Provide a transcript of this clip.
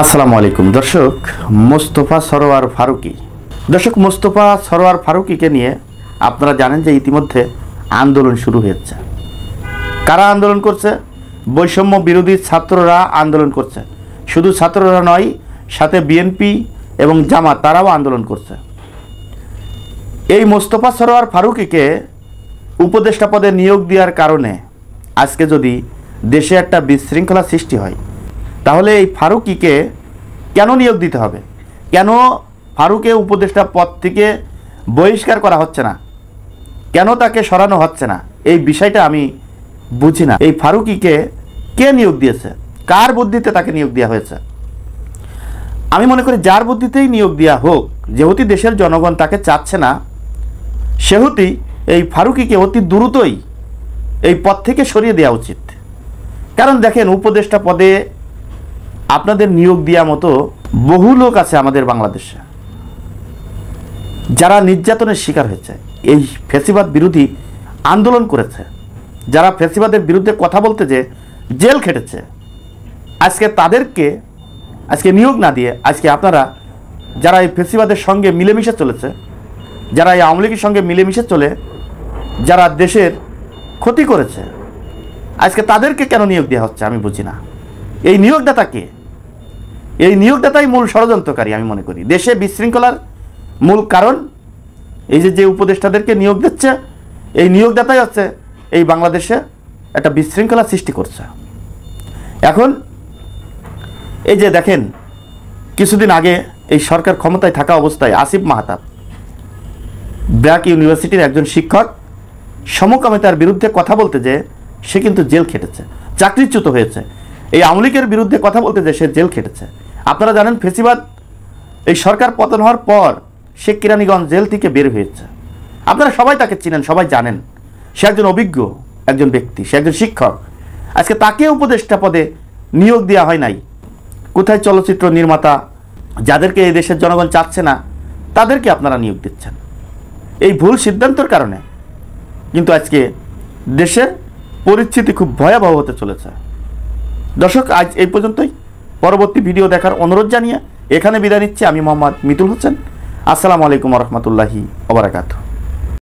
আসসালামু আলাইকুম দর্শক। মোস্তফা সরোয়ার ফারুকী মোস্তফা সরোয়ার ফারুকীকে নিয়ে আপনারা জানেন যে ইতিমধ্যে আন্দোলন শুরু হয়েছে। কারা আন্দোলন করছে? বৈষম্য বিরোধী ছাত্ররা আন্দোলন করছে। শুধু ছাত্ররা নয়, সাথে বিএনপি এবং জামাত তারাও আন্দোলন করছে। এই মোস্তফা সরোয়ার ফারুকীকে উপদেষ্টা পদে নিয়োগ দেওয়ার কারণে আজকে যদি দেশে একটা বিশৃঙ্খলা সৃষ্টি হয়, তাহলে এই ফারুকীকে কেন নিয়োগ দিতে হবে? কেন ফারুকে উপদেষ্টা পদ থেকে বহিষ্কার করা হচ্ছে না? কেন তাকে সরানো হচ্ছে না? এই বিষয়টা আমি বুঝি না। এই ফারুকীকে কে নিয়োগ দিয়েছে? কার বুদ্ধিতে তাকে নিয়োগ দেওয়া হয়েছে? আমি মনে করি যার বুদ্ধিতেই নিয়োগ দেওয়া হোক, যেহেতু দেশের জনগণ তাকে চাচ্ছে না, সেহেতু এই ফারুকীকে অতি দ্রুতই এই পদ থেকে সরিয়ে দেওয়া উচিত। কারণ দেখেন, উপদেষ্টা পদে আপনাদের নিয়োগ দেওয়ার মতো বহু লোক আছে আমাদের বাংলাদেশে, যারা নির্যাতনের শিকার হয়েছে, এই ফ্যাসিবাদ বিরোধী আন্দোলন করেছে, যারা ফ্যাসিবাদের বিরুদ্ধে কথা বলতে যে জেল খেটেছে। আজকে তাদেরকে আজকে নিয়োগ না দিয়ে আজকে আপনারা যারা এই ফ্যাসিবাদের সঙ্গে মিলেমিশে চলেছে, যারা এই আওয়ামী লীগের সঙ্গে মিলেমিশে চলে যারা দেশের ক্ষতি করেছে, আজকে তাদেরকে কেন নিয়োগ দেওয়া হচ্ছে আমি বুঝি না। এই নিয়োগদাতা কে? এই নিয়োগদাতাই মূল ষড়যন্ত্রকারী আমি মনে করি। দেশে বিশৃঙ্খলার মূল কারণ এই যে উপদেষ্টাদেরকে নিয়োগ দিচ্ছে, এই নিয়োগদাতাই হচ্ছে এই বাংলাদেশে একটা বিশৃঙ্খলা সৃষ্টি করছে। এখন এই যে দেখেন, কিছুদিন আগে এই সরকার ক্ষমতায় থাকা অবস্থায় আসিফ মাহতাব, ব্র্যাক ইউনিভার্সিটির একজন শিক্ষক, সমকামিতার বিরুদ্ধে কথা বলতে যে সে কিন্তু জেল খেটেছে, চাকরিচ্যুত হয়েছে। এই আওয়ামী লীগের বিরুদ্ধে কথা বলতে যে সে জেল খেটেছে। আপনারা জানেন, ফেসিবাদ এই সরকার পতন হওয়ার পর সে কেরানীগঞ্জ জেল থেকে বের হয়েছে। আপনারা সবাই তাকে চিনেন, সবাই জানেন। সে একজন অভিজ্ঞ একজন ব্যক্তি, সে একজন শিক্ষক। আজকে তাকে উপদেষ্টা পদে নিয়োগ দেওয়া হয় নাই। কোথায় চলচ্চিত্র নির্মাতা, যাদেরকে এই দেশের জনগণ চাচ্ছে না, তাদেরকে আপনারা নিয়োগ দিচ্ছেন। এই ভুল সিদ্ধান্তের কারণে কিন্তু আজকে দেশের পরিস্থিতি খুব ভয়াবহ হতে চলেছে। দর্শক, আজ এই পর্যন্তই। পরবর্তী ভিডিও দেখার অনুরোধ জানিয়ে এখানে বিদায় নিচ্ছি। আমি মোহাম্মদ মিতুল হোসেন। আসসালামু আলাইকুম ওয়া রাহমাতুল্লাহি ওয়া বারাকাতুহু।